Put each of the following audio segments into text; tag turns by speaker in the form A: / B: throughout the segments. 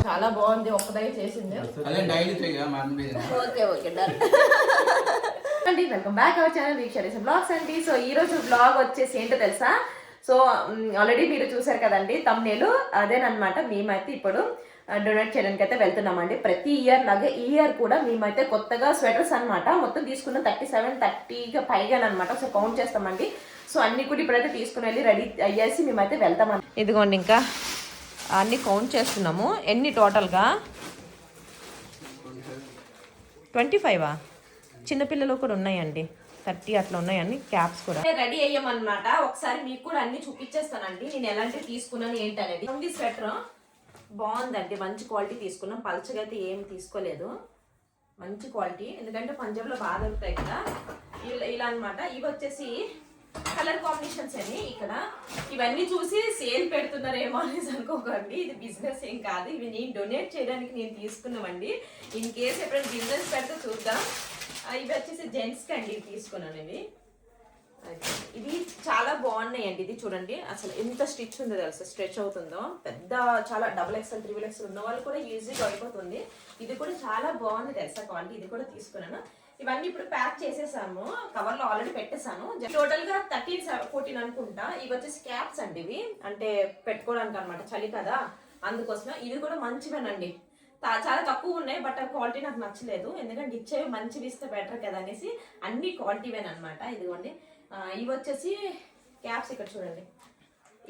A: చాలా బాగుంది, ఒక్కదాయి చేసింది. ఓకే ఓకే డన్ అండి. వెల్కమ్ బ్యాక్ అవర్ ఛానల్ వీక్షణ బ్లాగ్స్ అండి. సో ఈ రోజు బ్లాగ్ వచ్చేసి ఏంటో తెలుసా? సో ఆల్రెడీ మీరు చూసారు కదండి తమ్నేలు, అదేనమాట. మేమైతే ఇప్పుడు డొనేట్ చేయడానికి అయితే వెళ్తున్నామండి. ప్రతి ఇయర్ లాగే ఈ ఇయర్ కూడా మేమైతే కొత్తగా స్వెటర్స్ అనమాట మొత్తం తీసుకున్నాం. 30 పైగానమాట. సో కౌంట్ చేస్తామండి. సో అన్ని కూడా ఇప్పుడైతే తీసుకుని వెళ్ళి రెడీ అయ్యేసి మేమైతే వెళ్తామండి. ఇదిగోండి ఇంకా అన్ని కౌంట్ చేస్తున్నాము. ఎన్ని టోటల్గా 25 చిన్నపిల్లలు కూడా ఉన్నాయండి. 30 అట్లా ఉన్నాయండి. క్యాప్స్ కూడా రెడీ అయ్యామన్నమాట. ఒకసారి మీకు కూడా అన్ని చూపించేస్తానండి నేను ఎలాంటివి తీసుకున్నాను ఏంటి అనేది. ఉంది స్వెటర్ బాగుందండి, మంచి క్వాలిటీ తీసుకున్నాం. పల్చగా అయితే ఏం తీసుకోలేదు, మంచి క్వాలిటీ. ఎందుకంటే పంజాబ్లో బాగా దొరుకుతాయి కదా ఇలా అనమాట. ఇవి వచ్చేసి కలర్ కాంబినేషన్స్ అని ఇక్కడ ఇవన్నీ చూసి సేల్ పెడుతున్నారేమో అనేసి అనుకోకండి. ఇది బిజినెస్ ఏం కాదు, ఇవి నేను డొనేట్ చేయడానికి నేను తీసుకున్నామండి. ఇన్ కేసు ఎప్పుడైనా బిజినెస్ పెడితే చూద్దాం. ఇవి వచ్చేసి జెంట్స్కి అండి ఇవి తీసుకున్నాను. ఇవి చాలా బాగున్నాయండి. ఇది చూడండి అసలు ఎంత స్టిచ్ ఉందో తెలుసా, స్ట్రెచ్ అవుతుందో. పెద్ద చాలా XXL 3XL ఉన్న వాళ్ళు కూడా ఈజీగా అయిపోతుంది. ఇది కూడా చాలా బాగుంది తెలుసా క్వాలిటీ. ఇది కూడా తీసుకున్నాను. ఇవన్నీ ఇప్పుడు ప్యాక్ చేసేసాము, కవర్లో ఆల్రెడీ పెట్టేసాను. టోటల్ గా 13-14 అనుకుంటా. ఇవి వచ్చేసి క్యాప్స్ అండి, ఇవి అంటే పెట్టుకోవడానికి అనమాట, చలి కదా అందుకోసం. ఇది కూడా మంచివేనండి, చాలా తక్కువ ఉన్నాయి. బట్ ఆ క్వాలిటీ నాకు నచ్చలేదు, ఎందుకంటే ఇచ్చేవి మంచివి ఇస్తే బెటర్ కదా అనేసి అన్ని క్వాలిటీవేనమాట. ఇదిగోండి ఇవి వచ్చేసి క్యాప్స్ ఇక్కడ చూడండి.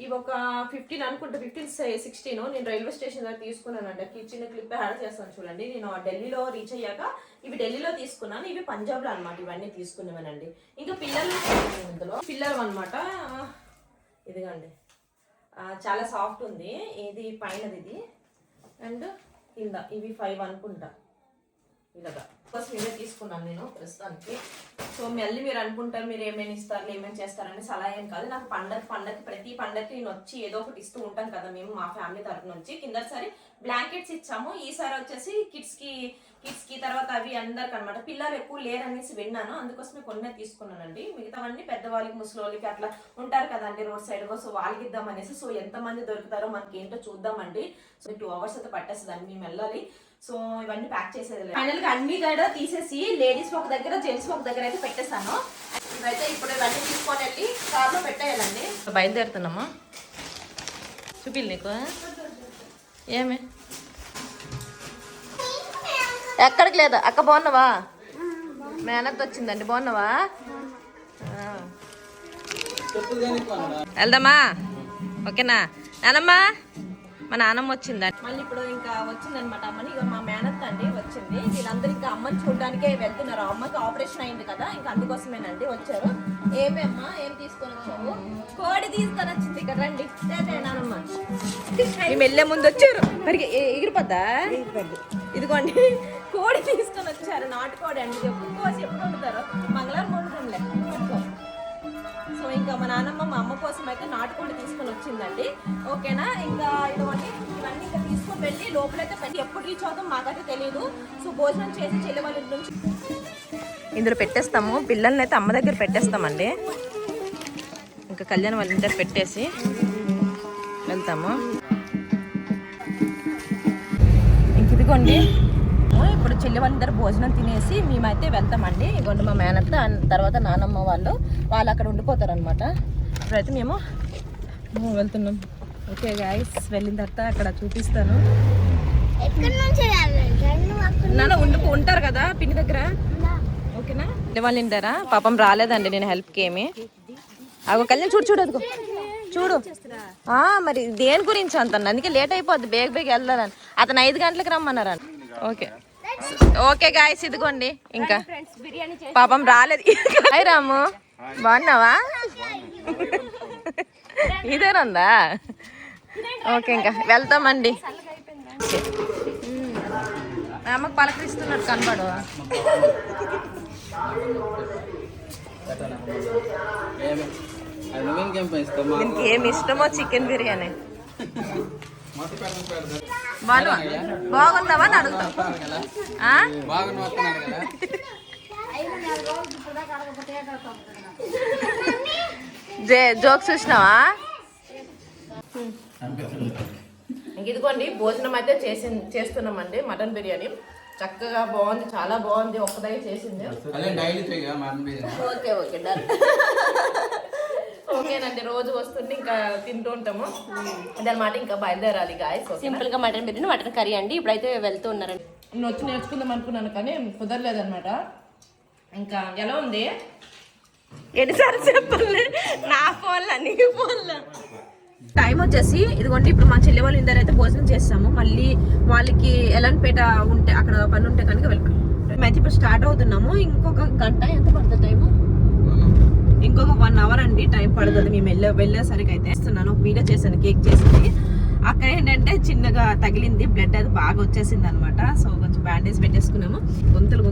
A: ఇవి ఒక 15 అనుకుంటా, 15-16 నేను రైల్వే స్టేషన్ దగ్గర తీసుకున్నానండి. చిన్న క్లిప్ యాడ్ చేస్తాను చూడండి. నేను ఢిల్లీలో రీచ్ అయ్యాక ఇవి ఢిల్లీలో తీసుకున్నాను. ఇవి పంజాబ్లో అనమాట. ఇవన్నీ తీసుకున్నామేనండి. ఇంకా పిల్లలు ఇందులో పిల్లలు అనమాట. ఇదిగండి చాలా సాఫ్ట్ ఉంది. ఇది పైనది ఇది అండ్ కింద ఇవి 5 అనుకుంటా. ఇలాగా ఫస్ట్ ఇవే తీసుకున్నాను నేను ప్రస్తుతానికి. సో మళ్ళీ మీరు అనుకుంటారు మీరు ఏమేమి ఇస్తారు ఏమేమి చేస్తారని. అలా ఏం కాదు. నాకు ప్రతి పండగకి నేను వచ్చి ఏదో ఒకటి ఇస్తూ ఉంటాను కదా మేము మా ఫ్యామిలీ తరఫు నుంచి. కిందసారి బ్లాంకెట్స్ ఇచ్చాము, ఈసారి వచ్చేసి కిడ్స్ కి తర్వాత అవి అందరికి అనమాట. పిల్లలు ఎక్కువ లేరనేసి విన్నాను, అందుకోసమే కొన్ని తీసుకున్నానండి. మిగతావన్నీ పెద్దవాళ్ళకి ముసలి అట్లా ఉంటారు కదండి రోడ్ సైడ్. సో వాళ్ళకి ఇద్దామనేసి. సో ఎంతమంది దొరుకుతారో మనకి ఏంటో చూద్దామండి. సో 2 hours అయితే పట్టేస్తుందండి మేము వెళ్ళాలి. సో ఇవన్నీ ప్యాక్ చేసేది. ఫైనల్ గా అన్ని కూడా తీసేసి లేడీస్ ఒక దగ్గర జెంట్స్ ఒక దగ్గర అయితే పెట్టేస్తాను. ఇవైతే ఇప్పుడు ఇవన్నీ తీసుకొని వెళ్ళి కార్ లో పెట్టేయాలండి. బయలుదేరుతున్నామా? చూపిల్లి నీకు ఏమి ఎక్కడికి లేదా అక్క? బాగున్నావా? మేనత్ వచ్చిందండి. బాగున్నావా? వెళ్దామా? ఓకేనా నానమ్మా? మా నాన్నమ్మ వచ్చిందండి. మళ్ళీ ఇప్పుడు ఇంకా వచ్చిందనమాట అమ్మని. ఇక మా మేనత్ అండి వచ్చింది. వీళ్ళందరూ ఇంకా అమ్మని చూడడానికే వెళ్తున్నారు. అమ్మకి ఆపరేషన్ అయింది కదా, ఇంకా అందుకోసమేనండి వచ్చారు. ఏమేమ్మా ఏం తీసుకొని వచ్చావు? కోడి తీసుకొని వచ్చింది ఇక్కడ. రండి నానమ్మ. మేము వెళ్ళే ముందు వచ్చారు. మరి ఎగిరిపోద్దా? ఇదిగోండి కోడి తీసుకొని వచ్చారు. నాటుకోడి అండి. ఎప్పుడు కోసి ఎప్పుడు వండుతారు? మంగళవారం వండుతుండే. సో ఇంకా మా నాన్నమ్మ మా అమ్మ కోసం అయితే నాటుకోడి తీసుకొని వచ్చిందండి. ఓకేనా? ఇంకా ఇవన్నీ ఇంకా తీసుకొని వెళ్ళి లోపలైతే పెట్టి ఎప్పుడు రీచ్ అవుతాం మాకైతే తెలియదు. సో భోజనం చేసి చెల్లి వాళ్ళ ఇంటి నుంచి ఇందులో పెట్టేస్తాము. పిల్లల్ని అయితే అమ్మ దగ్గర పెట్టేస్తామండి. ఇంకా కళ్యాణ్ వాళ్ళ ఇంటి దగ్గర పెట్టేసి వెళ్తాము. ఇంక ఇదిగోండి ఇప్పుడు చెల్లి వాళ్ళ దగ్గర భోజనం తినేసి మేమైతే వెళ్తామండి. ఇదిగోండి మా మేనత్త తర్వాత నానమ్మ వాళ్ళు అక్కడ ఉండిపోతారు అనమాట. ఇప్పుడైతే మేము వెళ్తున్నాం. ఓకే గాయ్స్, వెళ్ళిన తర్వాత అక్కడ చూపిస్తాను. నాన్న ఉంటారు కదా పిన్ని దగ్గర. ఓకేనా? వాళ్ళు ఇంటారా? పాపం రాలేదండి నేను హెల్ప్కి ఏమి. అగో కళ్యాణ్ చూడు అదిగో చూడు. మరి దేని గురించి అంత, అందుకే లేట్ అయిపోద్ది. బేగ వెళ్ళాలని. అతను 5 గంటలకు రమ్మన్నారని. ఓకే గాయస్, ఇదిగోండి ఇంకా పాపం రాలేదు. హాయ్ రాము, బాగున్నావా? ఇదేనందా? ఓకే ఇంకా వెళ్తామండి. అమ్మకు పలకరిస్తున్నట్టు కనపడు. దీనికి ఏమి ఇష్టమో చికెన్ బిర్యానీ. బాగుందావా అని అడుగుతాం. జోక్స్ చూసినావా? ఇదిగోండి భోజనం అయితే చేస్తున్నామండి. మటన్ బిర్యానీ చక్కగా బాగుంది, చాలా బాగుంది. ఒక్కదై చేసింది. Okay okay done. ఓకేనండి, రోజు వస్తుంటే ఇంకా తింటూ ఉంటాము అదనమాట. ఇంకా బయలుదేరాలి గాయస్.
B: సింపుల్ గా మటన్ బిర్యానీ, మటన్ కర్రీ అండి. ఇప్పుడైతే వెళ్తూ ఉన్నారండి.
A: నేను వచ్చి నేర్చుకుందాం అనుకున్నాను కానీ కుదరలేదనమాట. ఇంకా ఎలా ఉంది?
B: ఎన్నిసార్లు చెప్పలే నా ఫోన్లో నీ ఫోన్లో.
A: టైం వచ్చేసి ఇదిగోండి, ఇప్పుడు మా చెల్లి వాళ్ళు ఇందరు అయితే భోజనం చేస్తాము. మళ్ళీ వాళ్ళకి ఎలాంటిపేట ఉంటే అక్కడ పని ఉంటే కనుక వెళ్ళిపోయి మేమైతే ఇప్పుడు స్టార్ట్ అవుతున్నాము. ఇంకొక గంట ఎంత పడుతుంది టైము? ఇంకొక 1 hour అండి టైం పడుతుంది. మేము వెళ్ళేసరికి అయితే ఇస్తున్నాను. ఒక వీడియో చేశాను, కేక్ చేసింది. అక్కడ ఏంటంటే చిన్నగా తగిలింది, బ్లడ్ అది బాగా వచ్చేసింది అనమాట. సో కొంచెం బ్యాండేజ్ పెట్టేసుకున్నాము. గుంతలు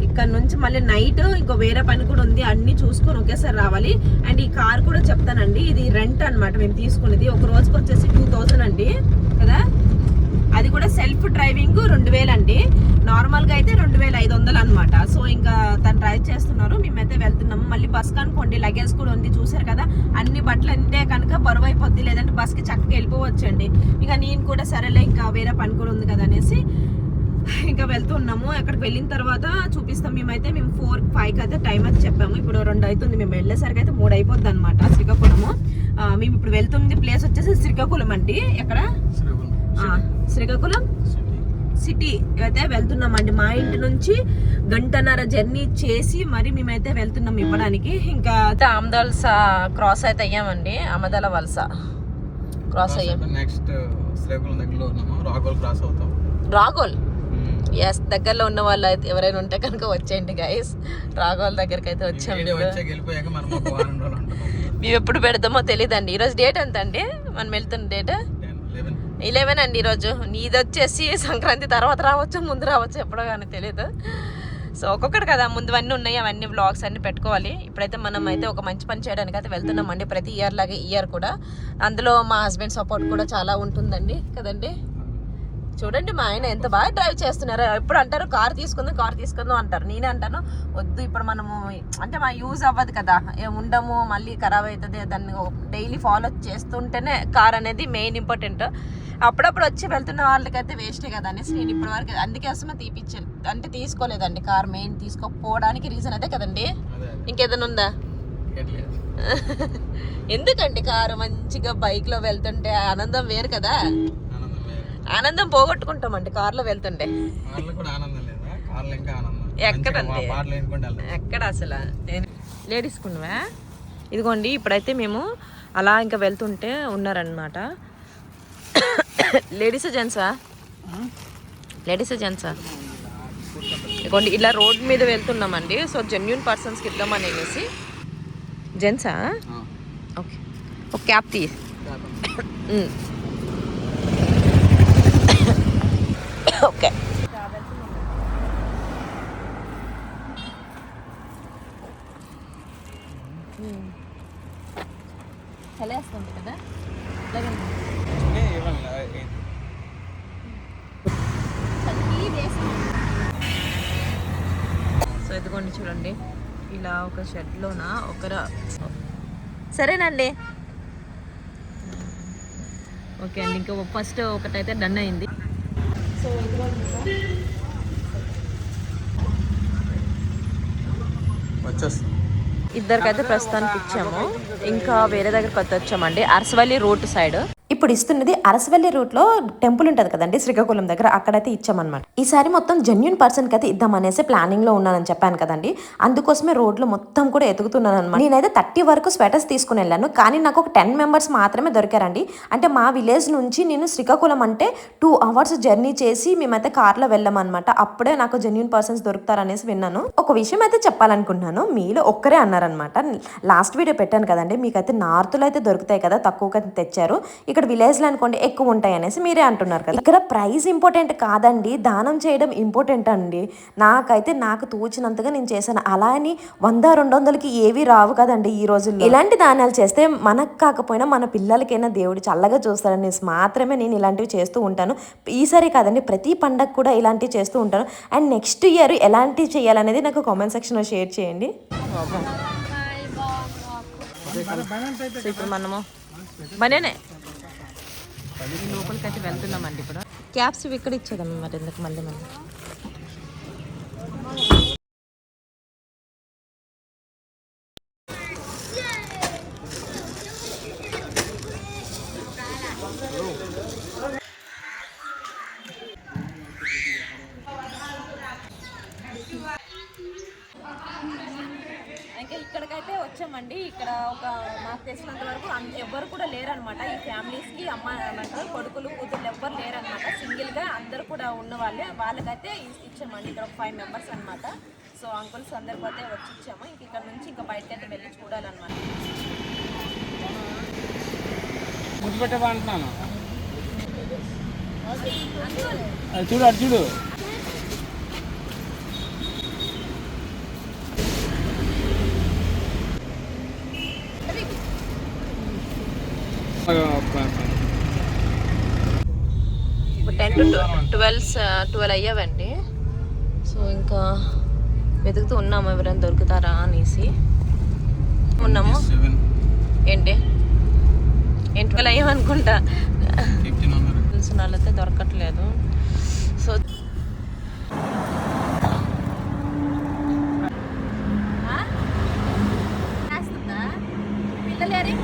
A: ఇక్కడ నుంచి మళ్ళీ నైట్ ఇంకో వేరే పని కూడా ఉంది. అన్ని చూసుకొని ఒకేసారి రావాలి. అండ్ ఈ కార్ కూడా చెప్తానండి, ఇది రెంట్ అనమాట మేము తీసుకునేది. ఒక రోజుకి వచ్చేసి 2000 అండి కదా. అది కూడా సెల్ఫ్ డ్రైవింగ్ 2000 అండి. నార్మల్ గా అయితే 2500 అనమాట. సో ఇంకా తను డ్రైవ్ చేస్తున్నారు, మేమైతే వెళ్తున్నాము. మళ్ళీ బస్ కనుకోండి, లగేజ్ కూడా ఉంది చూసారు కదా. అన్ని బట్టలు అంతే కనుక బరువు అయిపోద్ది, లేదంటే బస్కి చక్కగా వెళ్ళిపోవచ్చండి. ఇంకా నేను కూడా సరేలే ఇంకా వేరే పని కూడా ఉంది కదా అనేసి ఇంకా వెళ్తున్నాము. అక్కడికి వెళ్ళిన తర్వాత చూపిస్తాం. మేము 4-5 అయితే టైం అయితే చెప్పాము. ఇప్పుడు 2 అవుతుంది. మేము వెళ్ళేసరికి అయితే 3 అయిపోద్ది అనమాట. శ్రీకాకుళము మేము ఇప్పుడు వెళ్తుంది ప్లేస్ వచ్చేసి శ్రీకాకుళం అండి. ఎక్కడ? శ్రీకాకుళం సిటీ అయితే వెళ్తున్నామండి. మా ఇంటి నుంచి 1.5 గంట జర్నీ చేసి మరి మేమైతే వెళ్తున్నాం ఇవ్వడానికి. ఇంకా ఆమదాల క్రాస్ అయితే అయ్యామండి. ఆమదాల వలస క్రాస్ అయ్యాం.
C: నెక్స్ట్ శ్రీకాకుళం దగ్గరలో ఉన్నాము. రాగోల్ క్రాస్ అవుతాం.
A: రాగోల్ ఎస్, దగ్గరలో ఉన్న వాళ్ళు అయితే ఎవరైనా ఉంటే కనుక వచ్చేయండి గైస్. రాఘవాల దగ్గరికి అయితే వచ్చాము. మేము ఎప్పుడు పెడతామో తెలియదండి. ఈరోజు డేట్ ఎంత అండి? మనం వెళ్తున్న డేట్ 11 అండి ఈరోజు. నీది వచ్చేసి సంక్రాంతి తర్వాత రావచ్చు, ముందు రావచ్చు, ఎప్పుడో కానీ తెలియదు. సో ఒక్కొక్కటి కదా, ముందు అన్నీ ఉన్నాయి, అవన్నీ వ్లాగ్స్ అన్ని పెట్టుకోవాలి. ఇప్పుడైతే మనం అయితే ఒక మంచి పని చేయడానికి అయితే వెళ్తున్నామండి. ప్రతి ఇయర్ లాగే ఇయర్ కూడా. అందులో మా హస్బెండ్ సపోర్ట్ కూడా చాలా ఉంటుందండి కదండి. చూడండి మా ఆయన ఎంత బాగా డ్రైవ్ చేస్తున్నారు. ఎప్పుడు అంటారు కార్ తీసుకుందాం అంటారు. నేనే అంటాను వద్దు, ఇప్పుడు మనము అంటే మా యూజ్ అవ్వదు కదా, ఉండము, మళ్ళీ ఖరాబ్ అవుతుంది. దాన్ని డైలీ ఫాలో చేస్తుంటేనే కార్ అనేది మెయిన్ ఇంపార్టెంట్. అప్పుడప్పుడు వచ్చి వెళ్తున్న వాళ్ళకైతే వేస్టే కదా అనేసి నేను ఇప్పటి వరకు అందుకే అసలు తీసుకోలేదండి కార్. మెయిన్ తీసుకోకపోవడానికి రీజన్ అదే కదండి. ఇంకేదైనా ఉందా? ఎందుకండి కారు మంచిగా బైక్ లో వెళ్తుంటే ఆనందం వేరు కదా. ఆనందం పోగొట్టుకుంటామండి కార్లో వెళ్తుంటే. ఎక్కడ అసలు లేడీస్ కున్నావా? ఇదిగోండి ఇప్పుడైతే మేము అలా ఇంకా వెళ్తుంటే ఉన్నారనమాట. లేడీస్ జెంట్సా ఇదిగోండి ఇలా రోడ్ మీద వెళ్తున్నామండి. సో జెన్యూన్ పర్సన్స్కి ఇద్దామని అనేసి. జెంట్సా? ఓకే, ఒక క్యాప్ తీ. ఓకే, చలేస్తుంది కదా. సో ఇదిగోండి చూడండి, ఇలా ఒక షెడ్లోన సరేనండి. ఓకే అండి, ఇంకా ఫస్ట్ ఒకటైతే డన్ అయింది. సో ఇద్దరికైతే ప్రస్తుతానికి ఇచ్చాము. ఇంకా వేరే దగ్గరికి వచ్చామండి, అరసవల్లి రూట్ సైడ్. ఇప్పుడు ఇస్తున్నది అరసవల్లి రూట్ లో టెంపుల్ ఉంటది కదండి శ్రీకాకుళం దగ్గర, అక్కడైతే ఇచ్చామన్నమాట. ఈసారి మొత్తం జెన్యూన్ పర్సన్ కి అయితే ఇద్దామనేసి ప్లానింగ్ లో ఉన్నానని చెప్పాను కదండి. అందుకోసమే రోడ్లు మొత్తం కూడా ఎదుగుతున్నాను అనమాట. నేనైతే 30 వరకు స్వెటర్స్ తీసుకుని వెళ్ళాను, కానీ నాకు ఒక 10 మెంబర్స్ మాత్రమే దొరికారండి. అంటే మా విలేజ్ నుంచి నేను శ్రీకాకుళం అంటే 2 hours జర్నీ చేసి మేమైతే కార్లో వెళ్ళామన్నమాట. అప్పుడే నాకు జెన్యూన్ పర్సన్స్ దొరుకుతారనేసి విన్నాను. ఒక విషయం అయితే చెప్పాలనుకుంటున్నాను, మీలో ఒక్కరే అన్నారనమాట. లాస్ట్ వీడియో పెట్టాను కదండి, మీకైతే నార్త్లో అయితే దొరుకుతాయి కదా, తక్కువగా తెచ్చారు. ఇక్కడ విలేజ్ లో అనుకోండి ఎక్కువ ఉంటాయి అనేసి మీరే అంటున్నారు కదా. ఇక్కడ ప్రైస్ ఇంపార్టెంట్ కాదండి, దానం చేయడం ఇంపార్టెంట్ అండి. నాకైతే నాకు తోచినంతగా నేను చేశాను. అలా అని 100-200కి ఏవి రావు కదండి ఈ రోజుల్లో. ఇలాంటి దానాలు చేస్తే మనకు కాకపోయినా మన పిల్లలకైనా దేవుడు చల్లగా చూస్తాడనేసి మాత్రమే నేను ఇలాంటివి చేస్తూ ఉంటాను. ఈసారి కాదండి, ప్రతి పండగ కూడా ఇలాంటివి చేస్తూ ఉంటాను. అండ్ నెక్స్ట్ ఇయర్ ఎలాంటివి చేయాలనేది నాకు కామెంట్ సెక్షన్ లో షేర్ చేయండి. సో ఇప్పుడు మనము బనేనే లోపలికి అయితే వెళ్తున్నామండి ఇప్పుడు. క్యాప్స్ ఇక్కడ ఇచ్చేదమ్మా మరి ఎందుకు మళ్ళీ మనం. ఇంకా ఇక్కడికైతే వచ్చామండి. ఇక్కడ ఒక నాకు తెలిసినంత వరకు ఎవ్వరు కూడా లేరనమాట. ఈ ఫ్యామిలీస్కి అమ్మ ఏమంటారు కొడుకులు కూతుర్లు ఎవ్వరు లేరనమాట. సింగిల్గా అందరు కూడా ఉన్న వాళ్ళకైతే ఇచ్చామండి. ఇక్కడ ఒక 5 మెంబర్స్ అనమాట. సో అంకుల్స్ అందరికి అయితే వచ్చి ఇచ్చాము. ఇంక ఇక్కడ నుంచి ఇంకా బయటకైతే వెళ్ళి చూడాలన్నమాట.
C: చూడు అటు చూడు.
A: ఇప్పుడు 10 to 12 అయ్యావండి. సో ఇంకా వెతుకుతూ ఉన్నాము ఎవరైనా దొరుకుతారా అనేసి ఉన్నాము. ఏంటి 12 అయ్యామనుకుంటా. తెలిసిన వాళ్ళైతే దొరకట్లేదు. సో పిల్లలేరి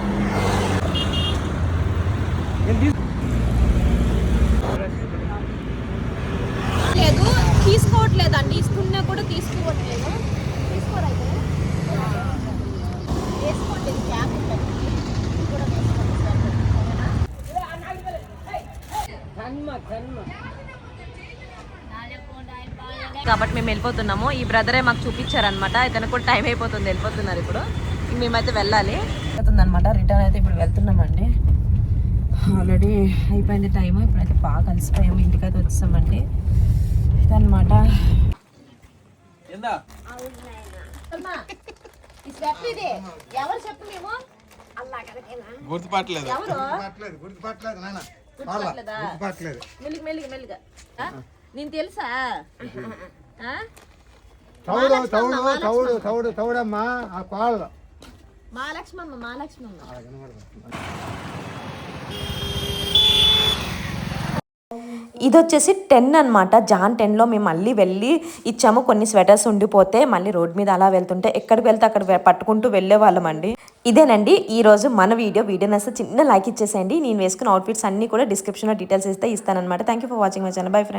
A: లేదు తీసుకోవట్లేదండి. ఇస్తున్నా కూడా తీసుకోవట్లేదు. తీసుకోరైతే వేసుకోండి. క్యాప్ కూడా కాబట్టి మేము వెళ్ళిపోతున్నాము. ఈ బ్రదరే మాకు చూపించారనమాట. ఇతను కూడా టైం అయిపోతుంది, వెళ్ళిపోతున్నారు ఇప్పుడు. మేమైతే వెళ్ళాలి అనమాట. రిటర్న్ అయితే ఇప్పుడు వెళ్తున్నామండి. ఆల్రెడీ అయిపోయింది టైం. ఇప్పుడైతే బాగా కలిసిపోయాము. ఇంటికైతే వచ్చేసామండి ఇదనమాట. ఎవరు చెప్పు మేము
C: గుర్తుపట్టలేదు.
A: మెల్లిగా నేను తెలుసా
D: తౌడమ్మా ఆ కోళ్ళు
A: మహాలక్ష్మమ్మ. ఇది వచ్చేసి 10 అనమాట. జాన్ 10లో మేము మళ్ళీ వెళ్ళి ఇచ్చాము. కొన్ని స్వెటర్స్ ఉండిపోతే మళ్ళీ రోడ్ మీద అలా వెళ్తుంటే ఎక్కడికి వెళ్తే అక్కడ పట్టుకుంటూ వెళ్ళే వాళ్ళం అండి. ఇదేనండి ఈరోజు మన వీడియో నచ్చితే చిన్న లైక్ ఇచ్చేసేయండి. నేను వేసుకున్న అవుట్ఫిట్స్ అన్ని కూడా డిస్క్రిప్షన్లో డీటెయిల్స్ ఇస్తానన్నమాట. Thank you for watching my channel. Bye friends.